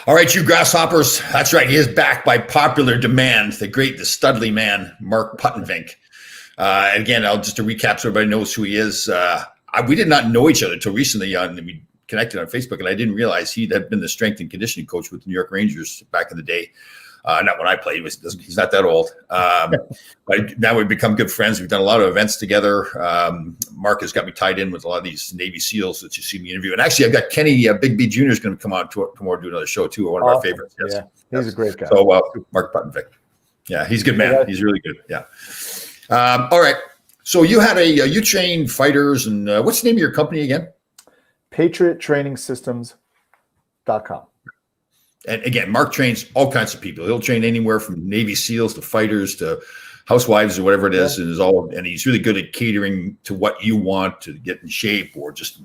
All right, you grasshoppers. That's right. He is back by popular demand. The Studley man, Mark Puttenvink. And again, just to recap so everybody knows who he is. We did not know each other until recently. We connected on Facebook, and I didn't realize he had been the strength and conditioning coach with the New York Rangers back in the day. Not when I played. He's not that old. But now we've become good friends. We've done a lot of events together. Mark has got me tied in with a lot of these Navy SEALs that you see me interview. And actually, I've got Kenny Big B Jr. is going to come on tomorrow, do another show too. One of our favorites. Yes. Yeah, he's a great guy. So Mark Puttenvink. Yeah, he's a good man. He's really good. Yeah. All right. So you had you train fighters, and what's the name of your company again? PatriotTrainingsystems.com. And again, Mark trains all kinds of people. He'll train anywhere from Navy SEALs to fighters to housewives or whatever it is. Yeah. And he's really good at catering to what you want to get in shape, or just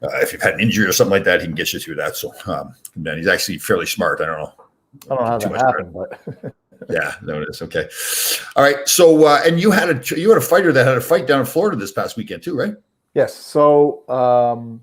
if you've had an injury or something like that, he can get you through that. So and he's actually fairly smart. I don't know how that happened, but yeah, no, it is okay. All right. So and you had a fighter that had a fight down in Florida this past weekend too, right? Yes. So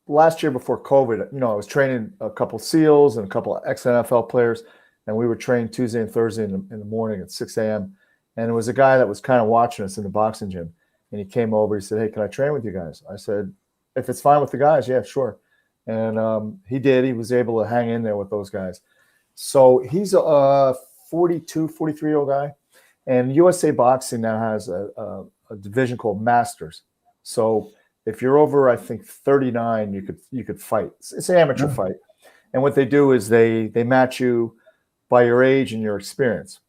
last year before COVID, I was training a couple SEALs and a couple of ex-NFL players, and we were trained Tuesday and Thursday in the morning at 6 a.m. And it was a guy that was kind of watching us in the boxing gym, and he came over. He said, "Hey, can I train with you guys?" I said, "If it's fine with the guys, yeah, sure." And he did. He was able to hang in there with those guys. So he's a 42, 43-year-old guy, and USA Boxing now has a division called Masters. So if you're over, I think 39, you could fight. It's an amateur fight, and what they do is they match you by your age and your experience.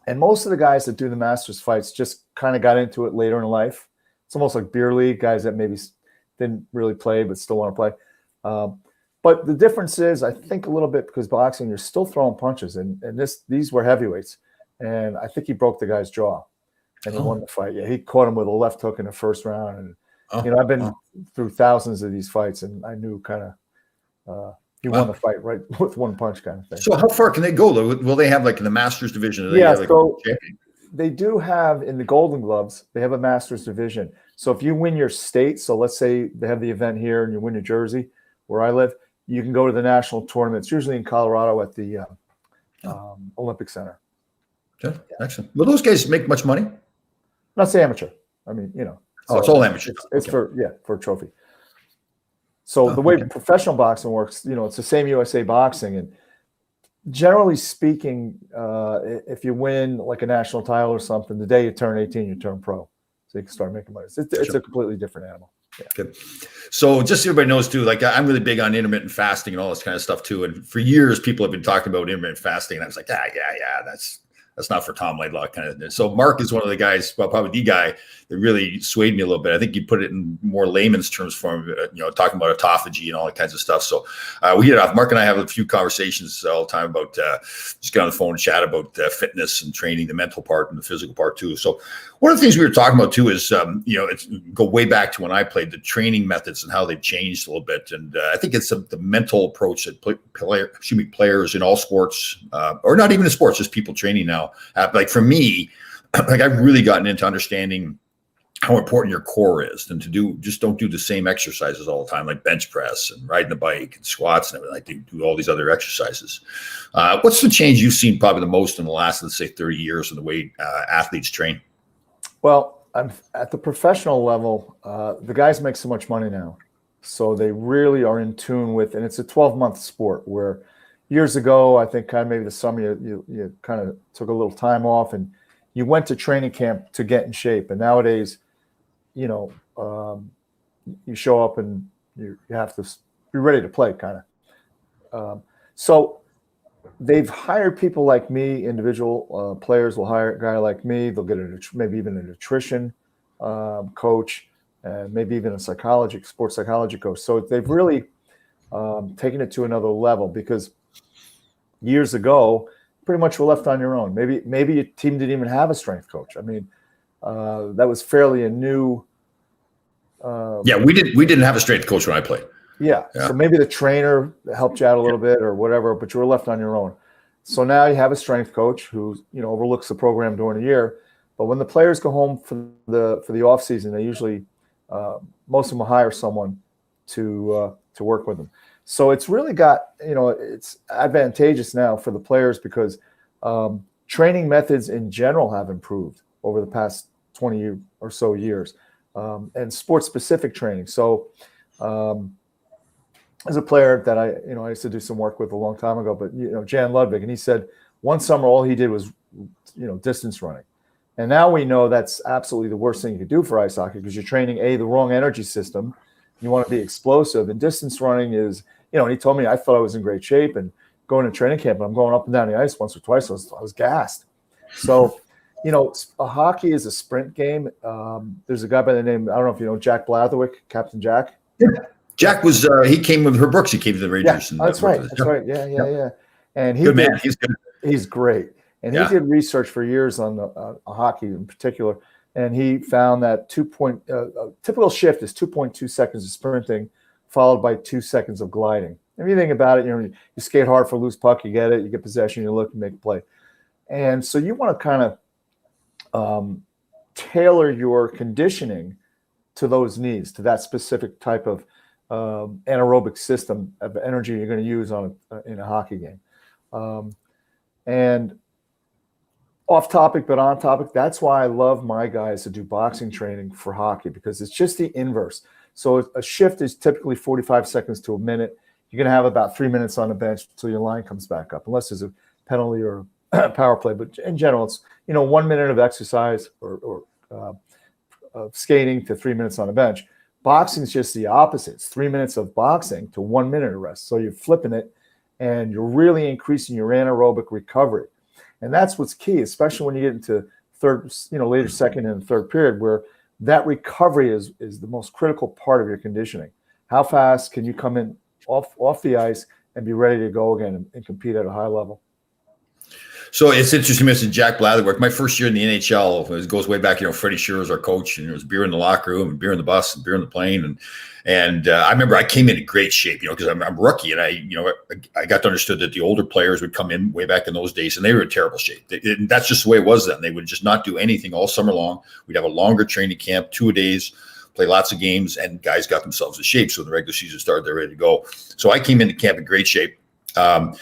And most of the guys that do the Masters fights just kind of got into it later in life. It's almost like beer league, guys that maybe didn't really play but still want to play. But the difference is, I think, a little bit because boxing, you're still throwing punches, and these were heavyweights, and I think he broke the guy's jaw, and he won the fight. Yeah, he caught him with a left hook in the first round, and I've been through thousands of these fights, and I knew kind of he won the fight right with one punch kind of thing. So how far can they go? Will they have like in the Masters division? They do have in the Golden Gloves, they have a Masters division. So if you win your state, so let's say they have the event here and you win New Jersey, where I live, you can go to the national tournament. It's usually in Colorado at the Olympic Center. Okay, excellent. Will those guys make much money? Not say amateur. I mean, So it's all amateur. It's for a trophy. So the way professional boxing works, it's the same USA Boxing, and generally speaking, if you win like a national title or something, the day you turn 18, you turn pro, so you can start making money. It's a completely different animal. Yeah. Good. So just so everybody knows too, like I'm really big on intermittent fasting and all this kind of stuff too. And for years, people have been talking about intermittent fasting, and I was like, that's not for Tom Laidlaw kind of thing. So Mark is one of the guys, probably the guy that really swayed me a little bit. I think you put it in more layman's terms for him, talking about autophagy and all that kinds of stuff. So we hit it off. Mark and I have a few conversations all the time about just get on the phone and chat about fitness and training, the mental part and the physical part too. So one of the things we were talking about too is, it's go way back to when I played, the training methods and how they've changed a little bit. And I think it's the mental approach that players in all sports, or not even in sports, just people training now. Like for me, like I've really gotten into understanding how important your core is, and don't do the same exercises all the time, like bench press and riding the bike and squats and everything. Like do all these other exercises. What's the change you've seen probably the most in the last, let's say, 30 years in the way athletes train? Well, at the professional level, the guys make so much money now, so they really are in tune with, and it's a 12-month sport where years ago, I think kind of maybe the summer you kind of took a little time off and you went to training camp to get in shape. And nowadays, you show up and you have to be ready to play kind of. So they've hired people like me, individual players will hire a guy like me. They'll get maybe even a nutrition coach, and maybe even a sports psychology coach. So they've really taken it to another level, because years ago, pretty much were left on your own. Maybe your team didn't even have a strength coach. I mean, that was fairly a new. We didn't have a strength coach when I played. Yeah. So maybe the trainer helped you out a little bit or whatever, but you were left on your own. So now you have a strength coach who overlooks the program during the year. But when the players go home for the off season, they usually most of them will hire someone to to work with them. So it's really got, it's advantageous now for the players because training methods in general have improved over the past 20 or so years, and sport-specific training. So as a player that I used to do some work with a long time ago, but Jan Ludwig, and he said one summer all he did was distance running. And now we know that's absolutely the worst thing you could do for ice hockey because you're training the wrong energy system. You want to be explosive, and distance running is, and he told me I thought I was in great shape and going to training camp, and I'm going up and down the ice once or twice. I was gassed. So, hockey is a sprint game. There's a guy by the name, I don't know if you know Jack Blatherwick, Captain Jack. Yeah. Jack was he came with her Brooks. He came to the Rangers. Yeah, that's right. That's right. Yeah. And good man. He's good. He's great. And he did research for years on hockey in particular. And he found that typical shift is 2.2 seconds of sprinting, followed by 2 seconds of gliding. If you think about it, you skate hard for a loose puck, you get it, you get possession, you look and make a play. And so you want to kind of tailor your conditioning to those needs, to that specific type of anaerobic system of energy you're going to use in a hockey game. And off topic, but on topic, that's why I love my guys to do boxing training for hockey, because it's just the inverse. So a shift is typically 45 seconds to a minute. You're going to have about 3 minutes on the bench until your line comes back up, unless there's a penalty or a power play. But in general, it's 1 minute of exercise or of skating to 3 minutes on the bench. Boxing is just the opposite. It's 3 minutes of boxing to 1 minute of rest. So you're flipping it, and you're really increasing your anaerobic recovery. And that's what's key, especially when you get into later second and third period, where that recovery is the most critical part of your conditioning. How fast can you come in off the ice and be ready to go again and compete at a high level? So it's interesting, Mr. Jack Blatherwick. My first year in the NHL, it goes way back. Freddie Shearer was our coach, and there was beer in the locker room, and beer in the bus, and beer in the plane, and I remember I came in great shape, because I'm rookie, and I got to understood that the older players would come in way back in those days, and they were in terrible shape. That's just the way it was then. They would just not do anything all summer long. We'd have a longer training camp, 2 days, play lots of games, and guys got themselves in shape. So when the regular season started, they're ready to go. So I came into camp in great shape. I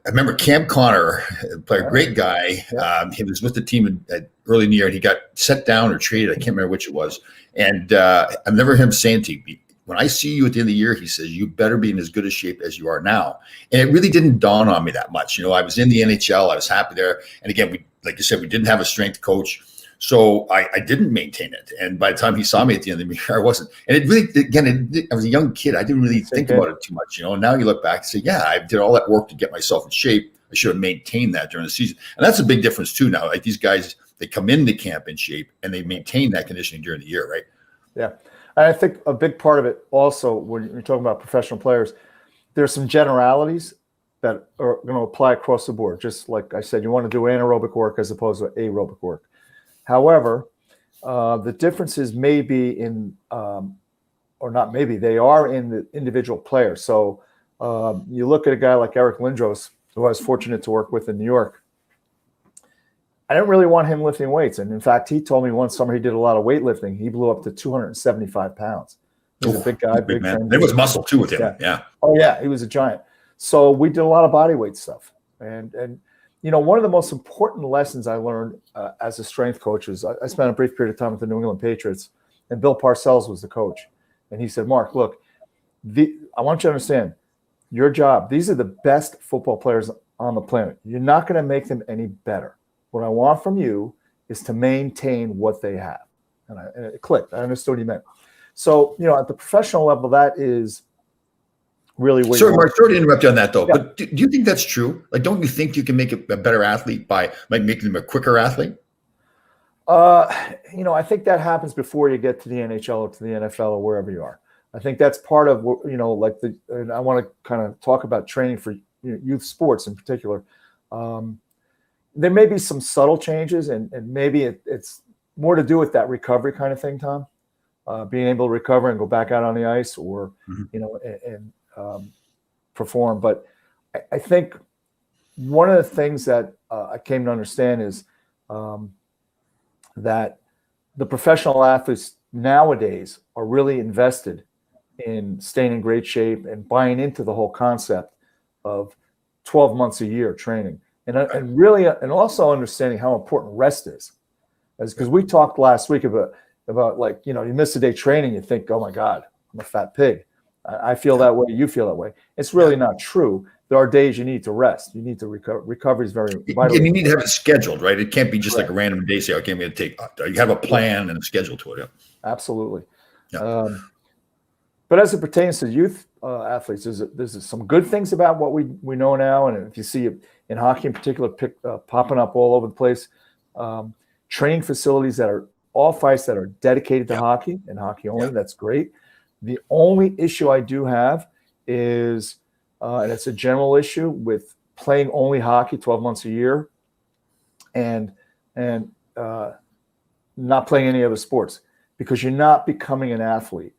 remember Cam Connor, a great guy. He was with the team early in the year, and he got set down or traded. I can't remember which it was. And I've never heard him saying to me, when I see you at the end of the year, he says, you better be in as good a shape as you are now. And it really didn't dawn on me that much. I was in the NHL. I was happy there. And again, like you said, we didn't have a strength coach. So I didn't maintain it. And by the time he saw me at the end of the year, I wasn't. And it really, again, I was a young kid. I didn't really think about it too much. And now you look back and say, yeah, I did all that work to get myself in shape. I should have maintained that during the season. And that's a big difference too now. Like these guys, they come into camp in shape and they maintain that conditioning during the year, right? Yeah. And I think a big part of it also, when you're talking about professional players, there's some generalities that are going to apply across the board. Just like I said, you want to do anaerobic work as opposed to aerobic work. However, the differences may be in, or not maybe, they are in the individual player. So you look at a guy like Eric Lindros, who I was fortunate to work with in New York. I didn't really want him lifting weights. And in fact, he told me one summer he did a lot of weightlifting. He blew up to 275 pounds. He's a big guy, big man. There was muscle too with him. Yeah. Oh, yeah. He was a giant. So we did a lot of body weight stuff. And one of the most important lessons I learned as a strength coach is I spent a brief period of time with the New England Patriots, and Bill Parcells was the coach. And he said, Mark, look, I want you to understand your job. These are the best football players on the planet. You're not going to make them any better. What I want from you is to maintain what they have. And it clicked. I understood what he meant. So, at the professional level, that is really what Sorry, Mark, sorry to interrupt you on that, though. Yeah. But do you think that's true? Like, don't you think you can make a better athlete by making them a quicker athlete? I think that happens before you get to the NHL or to the NFL or wherever you are. I think that's part of what, and I want to kind of talk about training for youth sports in particular. There may be some subtle changes, and maybe it's more to do with that recovery kind of thing, Tom. Being able to recover and go back out on the ice, or and perform. But I think one of the things that I came to understand is that the professional athletes nowadays are really invested in staying in great shape and buying into the whole concept of 12 months a year training, and really, and also understanding how important rest is, because we talked last week about like, you miss a day training, you think, oh my God, I'm a fat pig. I feel that way. You feel that way. It's really not true. There are days you need to rest. You need to recover. Recovery is very vital. And you need to have it scheduled, right? It can't be just like a random day. Say, okay, I'm going to take. You have a plan and a schedule to it. Yeah. Absolutely. Yeah. But as it pertains to youth athletes, there's some good things about what we know now, and if you see it in hockey in particular, popping up all over the place, training facilities that are all fights that are dedicated to hockey and hockey only. That's great. The only issue I do have is, and it's a general issue with playing only hockey 12 months a year, and not playing any other sports, because you're not becoming an athlete.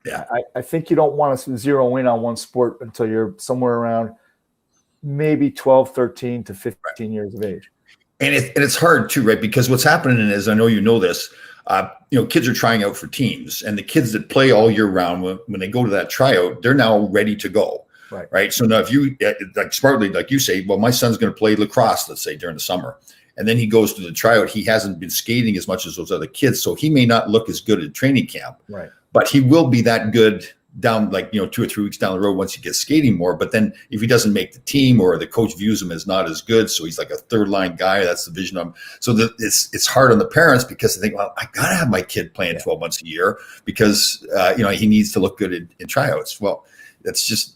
Yeah, I think you don't want to zero in on one sport until you're somewhere around maybe 12, 13 to 15 years of age. And it's hard too, right? Because what's happening is, I know you know this, kids are trying out for teams, and the kids that play all year round, when they go to that tryout, they're now ready to go. Right. So now if you like smartly, like you say, well, my son's going to play lacrosse, let's say during the summer, and then he goes to the tryout. He hasn't been skating as much as those other kids, so he may not look as good at training camp. Right. But he will be that good down, 2 or 3 weeks down the road once he gets skating more. But then if he doesn't make the team, or the coach views him as not as good, so he's like a third line guy, that's the vision of him. So it's hard on the parents, because they think, well, I got to have my kid playing 12 months a year because, he needs to look good in tryouts. Well, that's just,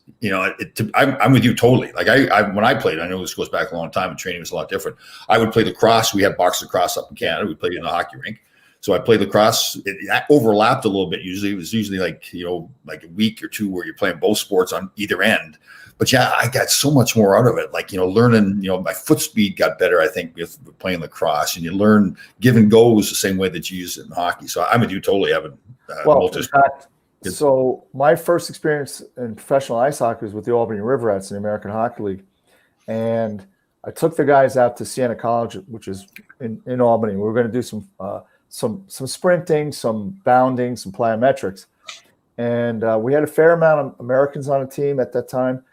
I'm with you totally. Like when I played, I know this goes back a long time and training was a lot different. I would play lacrosse. We had box lacrosse up in Canada. We played in the hockey rink. So I played lacrosse. It overlapped a little bit. Usually it was like a week or two where you're playing both sports on either end. But yeah, I got so much more out of it. Like, learning, my foot speed got better, I think, with playing lacrosse, and you learn give and goes the same way that you use it in hockey. So I'm with you totally. Having so my first experience in professional ice hockey was with the Albany River Rats in the American Hockey League. And I took the guys out to Siena College, which is in Albany. We were going to do some sprinting, some bounding, some plyometrics. And we had a fair amount of Americans on the team at that time,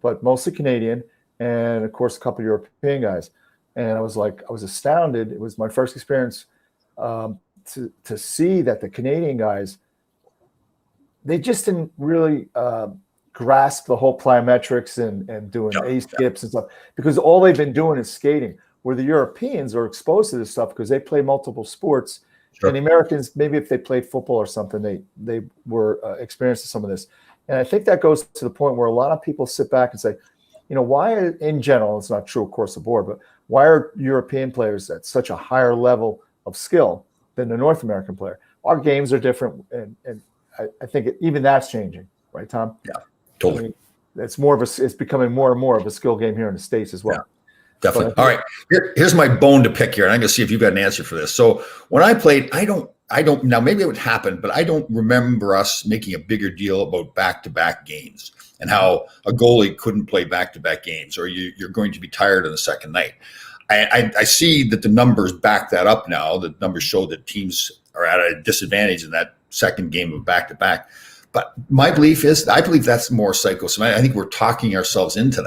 but mostly Canadian, and of course a couple of European guys. And I was astounded. It was my first experience to see that the Canadian guys, they just didn't really grasp the whole plyometrics and doing skips and stuff, because all they've been doing is skating. Where the Europeans are exposed to this stuff because they play multiple sports. Sure. And the Americans, maybe if they played football or something, they were experiencing some of this. And I think that goes to the point where a lot of people sit back and say, why, in general, it's not true across the board, but why are European players at such a higher level of skill than the North American player? Our games are different, and I think even that's changing, right, Tom? Yeah, totally. It's becoming more and more of a skill game here in the States as well. Yeah. Definitely. All right. Here's my bone to pick here, and I'm going to see if you've got an answer for this. So when I played, I don't. Now maybe it would happen, but I don't remember us making a bigger deal about back-to-back games and how a goalie couldn't play back-to-back games, or you're going to be tired on the second night. I see that the numbers back that up now. The numbers show that teams are at a disadvantage in that second game of back-to-back. But my belief is, I believe that's more psychosomatic. I think we're talking ourselves into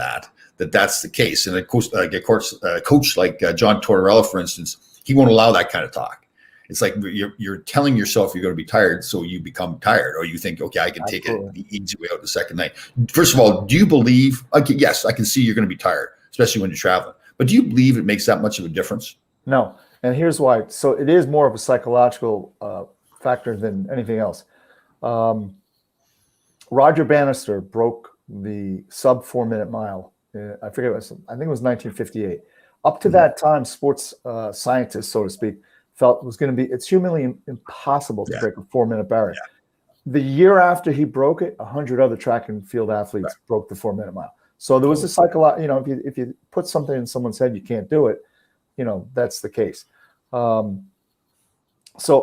that's the case. And of course, a coach like John Tortorella, for instance, he won't allow that kind of talk. It's like you're telling yourself you're going to be tired, so you become tired, or you think, okay, I can take it the easy way out the second night. First of all, do you believe? Okay, yes, I can see you're going to be tired, especially when you're traveling. But do you believe it makes that much of a difference? No, and here's why. So it is more of a psychological factor than anything else. Roger Bannister broke the sub 4-minute mile. I think it was 1958. Up to that time, sports scientists, so to speak, felt it's humanly impossible to break a 4-minute barrier. Yeah. The year after he broke it, 100 other track and field athletes broke the 4-minute mile. So there was a psychological, if you put something in someone's head, you can't do it, that's the case. So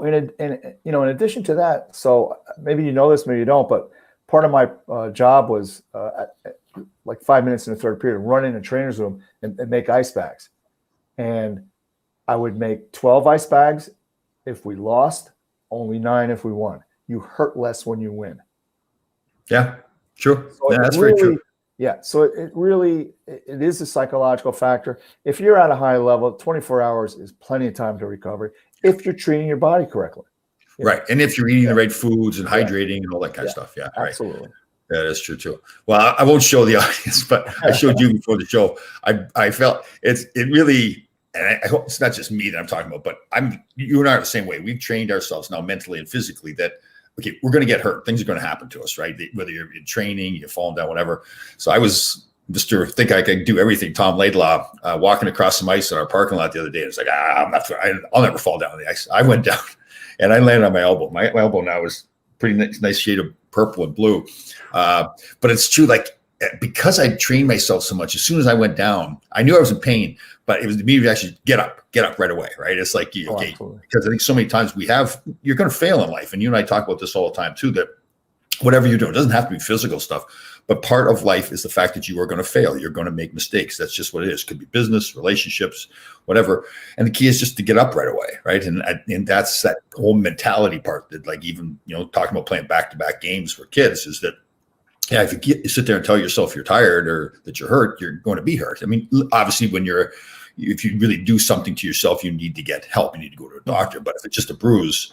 in addition to that, so maybe you know this, maybe you don't, but part of my job was like 5 minutes in the third period, run in a trainer's room and make ice bags. And I would make 12 ice bags if we lost, only 9 if we won. You hurt less when you win. Yeah, true. So Yeah, it that's very true. really, yeah. So it really, it is a psychological factor. If you're at a high level, 24 hours is plenty of time to recovery if you're treating your body correctly. You know? Right. And if you're eating Yeah, the right foods and yeah, hydrating and all that kind of yeah, stuff. Yeah, right. absolutely. That is true too. Well, I won't show the audience, but I showed you before the show. I felt it really, and I hope it's not just me that I'm talking about, but you and I are the same way. We've trained ourselves now mentally and physically that okay, we're going to get hurt. Things are going to happen to us, right? Whether you're in training, you're falling down, whatever. So I was Mr. Think I can do everything. Tom Laidlaw walking across some ice in our parking lot the other day. It's like I'll never fall down on the ice. I went down and I landed on my elbow. My elbow now is pretty nice shade of purple and blue. But it's true, like because I trained myself so much, as soon as I went down, I knew I was in pain, but it was immediately actually get up right away, right? It's like, okay, because I think so many times you're going to fail in life. And you and I talk about this all the time too, that whatever you're doing, it doesn't have to be physical stuff, but part of life is the fact that you are going to fail. You're going to make mistakes. That's just what it is. It could be business, relationships, whatever. And the key is just to get up right away, right? And that's that whole mentality part that, like, even, talking about playing back-to-back games for kids is that, yeah, if you sit there and tell yourself you're tired or that you're hurt, you're going to be hurt. I mean, obviously, if you really do something to yourself, you need to get help. You need to go to a doctor. But if it's just a bruise,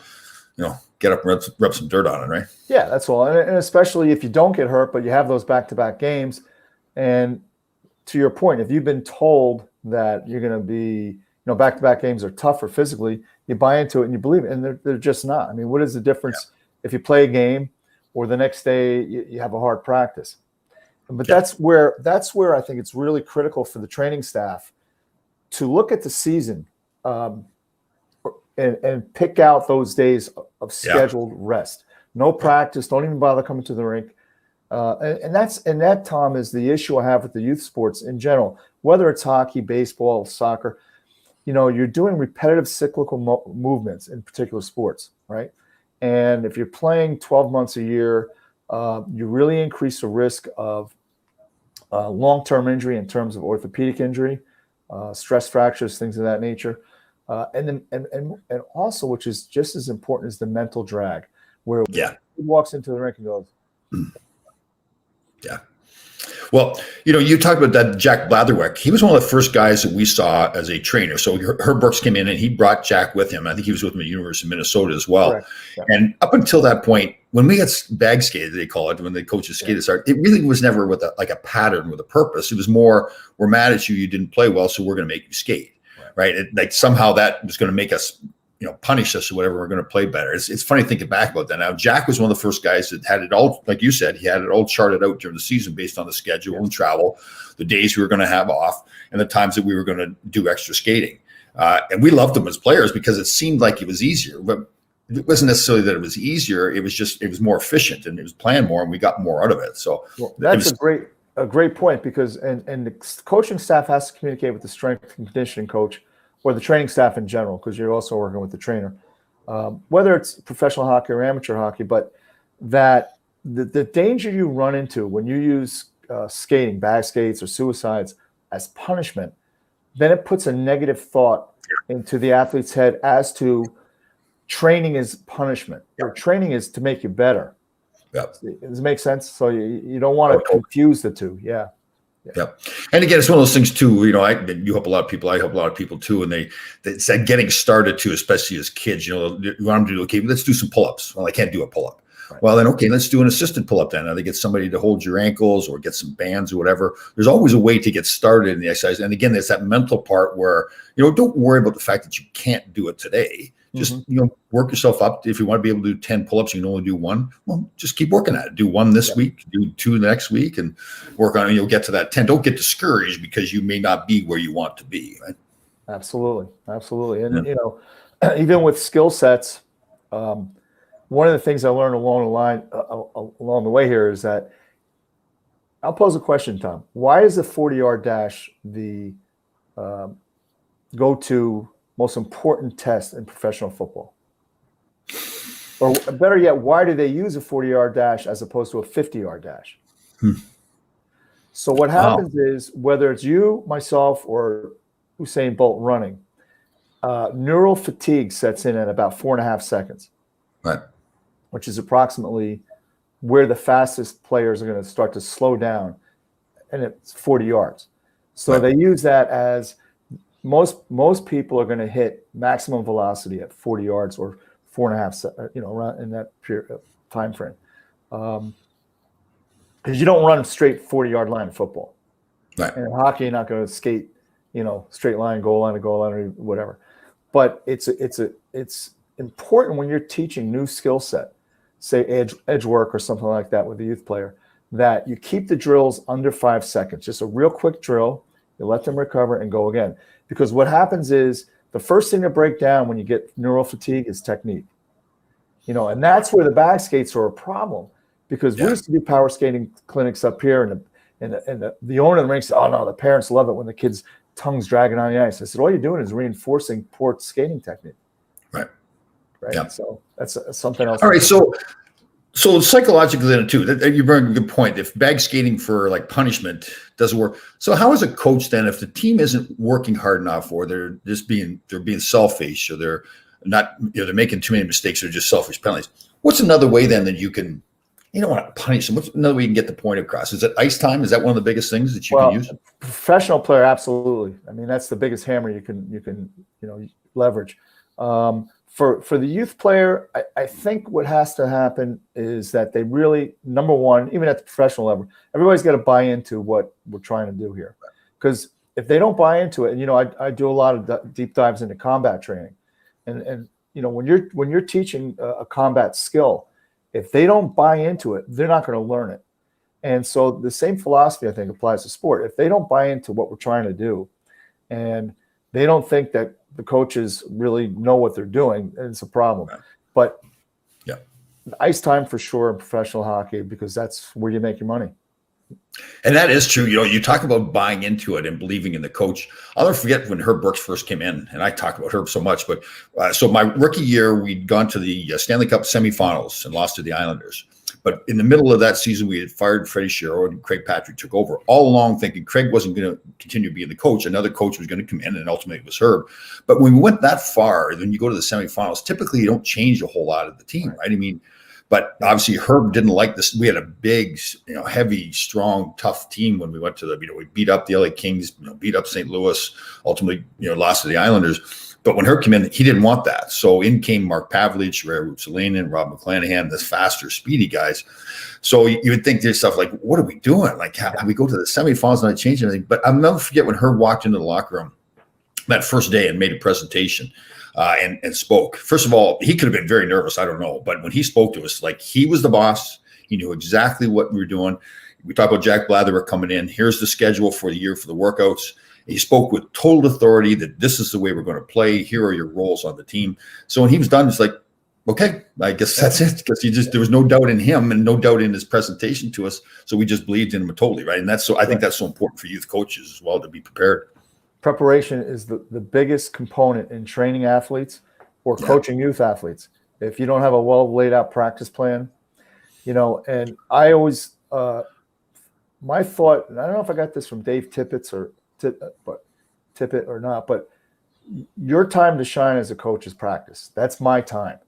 get up and rub some dirt on it, right? Yeah, that's all. And especially if you don't get hurt, but you have those back-to-back games. And to your point, if you've been told that you're going to be, back-to-back games are tougher physically, you buy into it and you believe it. And they're just not. I mean, what is the difference if you play a game or the next day you have a hard practice? But that's where I think it's really critical for the training staff to look at the season and pick out those days of scheduled rest. No practice. Don't even bother coming to the rink. And that, Tom, is the issue I have with the youth sports in general, whether it's hockey, baseball, soccer. You're doing repetitive cyclical movements in particular sports, right? And if you're playing 12 months a year, you really increase the risk of long-term injury in terms of orthopedic injury, stress fractures, things of that nature. And also, which is just as important, is the mental drag, where he walks into the rink and goes, yeah. Well, you talked about that Jack Blatherwick. He was one of the first guys that we saw as a trainer. So Herb Brooks came in and he brought Jack with him. I think he was with him at the University of Minnesota as well. Yeah. And up until that point, when we got bag skated, they call it, when the coaches skated, it really was never with a pattern, with a purpose. It was more, we're mad at you, you didn't play well, so we're going to make you skate. Right. Like somehow that was going to make us, punish us or whatever. We're going to play better. It's funny thinking back about that. Now, Jack was one of the first guys that had it all, like you said, he had it all charted out during the season based on the schedule and travel, the days we were going to have off, and the times that we were going to do extra skating. And we loved them as players because it seemed like it was easier. But it wasn't necessarily that it was easier. It was more efficient and it was planned more and we got more out of it. So that's a great point, because and the coaching staff has to communicate with the strength and conditioning coach or the training staff in general, because you're also working with the trainer, whether it's professional hockey or amateur hockey. But that the danger you run into when you use skating, bag skates or suicides as punishment, then it puts a negative thought into the athlete's head as to training is punishment, or training is to make you better. Does it make sense? So you don't want to confuse the two. Yeah. And again, it's one of those things too, you help a lot of people, I help a lot of people too. And they said getting started too, especially as kids, you want them to do, okay, let's do some pull-ups. Well, I can't do a pull-up. Right. Well, then, okay, let's do an assisted pull-up then. Either get somebody to hold your ankles or get some bands or whatever. There's always a way to get started in the exercise. And again, there's that mental part where, don't worry about the fact that you can't do it today. Just, work yourself up. If you want to be able to do 10 pull-ups, you can only do one. Well, just keep working at it. Do one this week, do 2 the next week, and work on it. You'll get to that 10. Don't get discouraged because you may not be where you want to be. Right? Absolutely. And, even with skill sets, one of the things I learned along the way here is that I'll pose a question, Tom. Why is the 40-yard dash the go-to most important test in professional football? Or better yet, why do they use a 40-yard dash as opposed to a 50-yard dash? So what happens is, whether it's you, myself, or Usain Bolt running, neural fatigue sets in at about 4.5 seconds, right, which is approximately where the fastest players are going to start to slow down, and it's 40 yards. So they use that as most people are going to hit maximum velocity at 40 yards or 4.5, around in that period time frame. Because you don't run a straight 40-yard line in football. Right. And in hockey, you're not going to skate, straight line, goal line, or whatever. But it's important when you're teaching new skill set, say edge work or something like that with a youth player, that you keep the drills under 5 seconds. Just a real quick drill. You let them recover and go again. Because what happens is the first thing to break down when you get neural fatigue is technique. And that's where the bag skates are a problem. Because we used to do power skating clinics up here, and the owner of the rink said, "Oh no, the parents love it when the kids' tongues dragging on the ice." I said, "All you're doing is reinforcing poor skating technique." Right. Yeah. So that's something else. All right. So psychologically then too, you bring a good point. If bag skating for like punishment doesn't work, so how is a coach then if the team isn't working hard enough, or they're being selfish, or they're not, they're making too many mistakes, or just selfish penalties? What's another way then that you can? You don't want to punish them. What's another way you can get the point across? Is it ice time? Is that one of the biggest things that you can use? Professional player, absolutely. I mean, that's the biggest hammer you can leverage. For the youth player, I think what has to happen is that they really, number one, even at the professional level, everybody's got to buy into what we're trying to do here. Because if they don't buy into it, and I do a lot of deep dives into combat training, and when you're teaching a combat skill, if they don't buy into it, they're not going to learn it. And so the same philosophy, I think, applies to sport. If they don't buy into what we're trying to do, and they don't think that the coaches really know what they're doing, it's a problem. Right. But ice time for sure in professional hockey, because that's where you make your money. And that is true. You talk about buying into it and believing in the coach. I'll never forget when Herb Brooks first came in, and I talk about Herb so much. But so my rookie year, we'd gone to the Stanley Cup semifinals and lost to the Islanders. But in the middle of that season, we had fired Freddie Sherwood, and Craig Patrick took over, all along thinking Craig wasn't going to continue being the coach. Another coach was going to come in, and ultimately it was Herb. But when we went that far, then you go to the semifinals, typically you don't change a whole lot of the team, right? I mean, but obviously Herb didn't like this. We had a big, heavy, strong, tough team when we went to we beat up the LA Kings, beat up St. Louis, ultimately, lost to the Islanders. But when Herb came in, he didn't want that. So in came Mark Pavlich, Ray Rutsalainen, Rob McClanahan, the faster, speedy guys. So you would think to yourself, like, what are we doing? Like, how we go to the semifinals and not change anything? But I'll never forget when Herb walked into the locker room that first day and made a presentation. And spoke. First of all, he could have been very nervous. I don't know. But when he spoke to us, like, he was the boss. He knew exactly what we were doing. We talked about Jack Blather coming in. Here's the schedule for the year for the workouts. He spoke with total authority that this is the way we're going to play. Here are your roles on the team. So when he was done, it's like, okay, I guess that's it. Because there was no doubt in him and no doubt in his presentation to us. So we just believed in him totally, right? And I think that's so important for youth coaches as well, to be prepared. Preparation is the biggest component in training athletes or coaching youth athletes. If you don't have a well laid out practice plan, and I always, my thought, and I don't know if I got this from Dave Tippett or not, but your time to shine as a coach is practice. That's my time.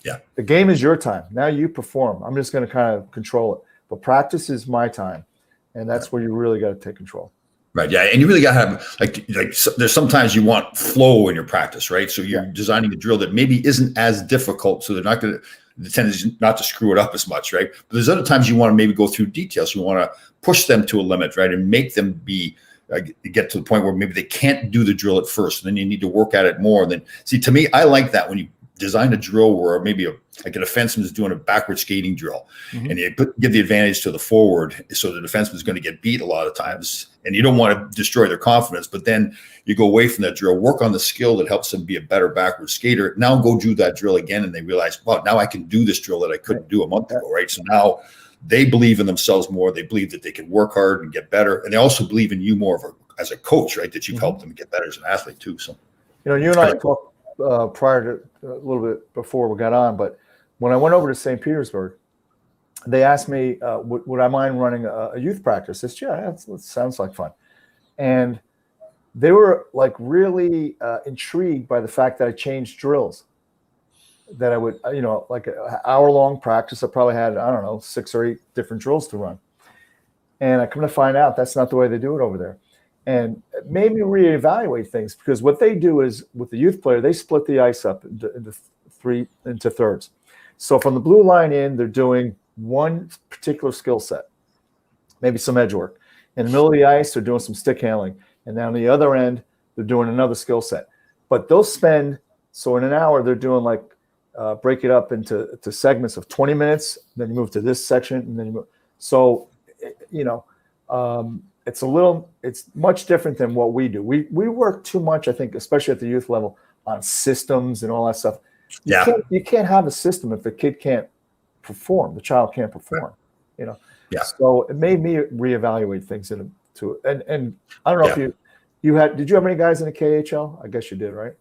Yeah. The game is your time. Now you perform. I'm just going to kind of control it, but practice is my time. And that's where you really got to take control. Right. Yeah. And you really got to have like there's sometimes you want flow in your practice, right? So you're designing a drill that maybe isn't as difficult. So they're not going to, the tendency not to screw it up as much, right? But there's other times you want to maybe go through details. You want to push them to a limit, right? And make them get to the point where maybe they can't do the drill at first. And then you need to work at it more. And then see, to me, I like that when you design a drill where maybe like a defenseman is doing a backward skating drill, and you give the advantage to the forward, so the defenseman is going to get beat a lot of times, and you don't want to destroy their confidence. But then you go away from that drill, work on the skill that helps them be a better backward skater. Now go do that drill again, and they realize, wow, now I can do this drill that I couldn't do a month ago, right? So now they believe in themselves more. They believe that they can work hard and get better, and they also believe in you more as a coach, right? That you've helped them get better as an athlete too. So you and I talked prior to a little bit before we got on, but when I went over to St. Petersburg, they asked me, would I mind running a youth practice? I said, yeah, that sounds like fun. And they were like really intrigued by the fact that I changed drills. that I would, like an hour-long practice. I probably had, I don't know, 6 or 8 different drills to run. And I come to find out that's not the way they do it over there. And it made me reevaluate things, because what they do is, with the youth player, they split the ice up into thirds. So from the blue line in, they're doing one particular skill set, maybe some edge work. In the middle of the ice, they're doing some stick handling. And down the other end, they're doing another skill set. But they'll spend, so in an hour, they're doing like, break it up into segments of 20 minutes, then you move to this section, and then you move. So, it's much different than what we do. We work too much, I think, especially at the youth level, on systems and all that stuff. You can't have a system if the kid can't perform, the child can't perform, Yeah. So it made me reevaluate things and I don't know if did you have any guys in the KHL? I guess you did, right?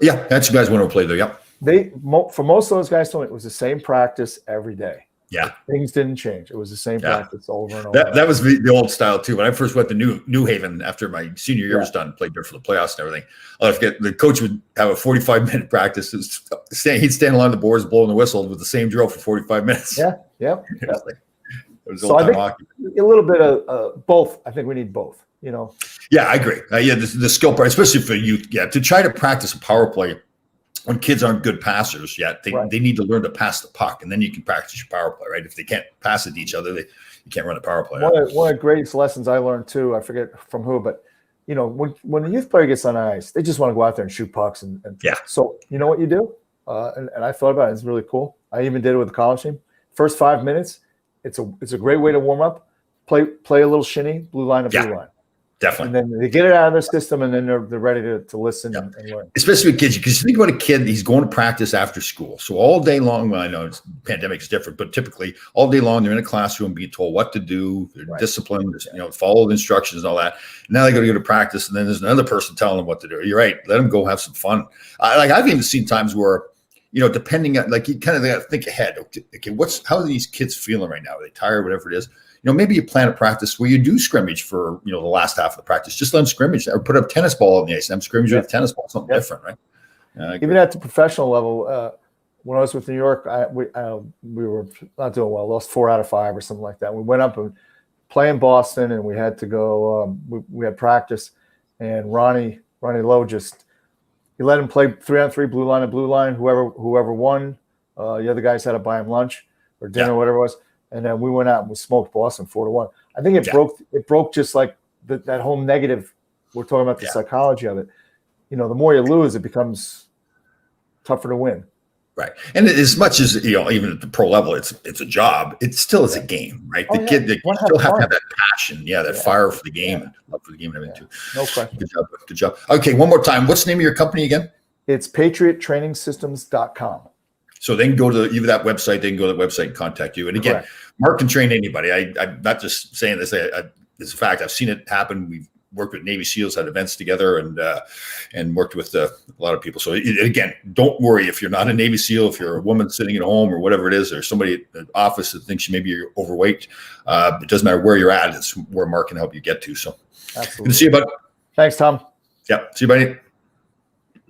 Yeah, that's you guys want to play there. Yep. For most of those guys, told me it was the same practice every day. Yeah, things didn't change. It was the same practice over and over. That was the old style too. When I first went to New Haven after my senior year was done, played there for the playoffs and everything. I'll forget, the coach would have a 45-minute practice. He'd stand along the boards, blowing the whistle with the same drill for 45 minutes. Yeah. It was so I think hockey. A little bit of both. I think we need both. Yeah, I agree. The skill part, especially for youth. Yeah, to try to practice a power play when kids aren't good passers yet, they need to learn to pass the puck, and then you can practice your power play, right? If they can't pass it to each other, you can't run a power play. One of the greatest lessons I learned too, I forget from who, but when a youth player gets on ice, they just want to go out there and shoot pucks. And so you know what you do? And I thought about it. It's really cool. I even did it with the college team. First 5 minutes, it's a great way to warm up. Play a little shinny, blue line to blue line. Definitely. And then they get it out of their system, and then they're ready to listen and learn. Especially with kids, because you think about a kid, he's going to practice after school. So all day long, well, I know pandemic is different, but typically all day long, they're in a classroom being told what to do, they're disciplined, follow the instructions and all that. Now they got to go to practice, and then there's another person telling them what to do. You're right. Let them go have some fun. I've even seen times where, depending on, you kind of got to think ahead. Okay, how are these kids feeling right now? Are they tired, whatever it is? Maybe you plan a practice where you do scrimmage for, the last half of the practice. Just let them scrimmage, or put a tennis ball on the ice and have scrimmage with a tennis ball, something different, right? Even at the professional level, when I was with New York, we were not doing well, lost 4 out of 5 or something like that. We went up and play in Boston, and we had to go, we had practice, and Ronnie Lowe he let him play 3-on-3, blue line to blue line. Whoever won, the other guys had to buy him lunch or dinner or whatever it was. And then we went out and we smoked Boston 4-1. I think it broke just like that whole negative. We're talking about the psychology of it. The more you lose, it becomes tougher to win. Right. And as much as, even at the pro level, it's a job, it still is a game, right? The kid, they still have to have that passion. Yeah. That fire for the game and love for the game and everything too. No question. Good job. Okay. One more time. What's the name of your company again? It's PatriotTrainingSystems.com. So they can go to either that website, they can go to the website and contact you. And again, Mark can train anybody. I'm not just saying this. It's a fact. I've seen it happen. We've worked with Navy SEALs, had events together, and worked with a lot of people. So again, don't worry if you're not a Navy SEAL, if you're a woman sitting at home or whatever it is, or somebody at the office that thinks maybe you're overweight. It doesn't matter where you're at. It's where Mark can help you get to. So absolutely. good to see you, bud. Thanks, Tom. Yeah. See you, buddy.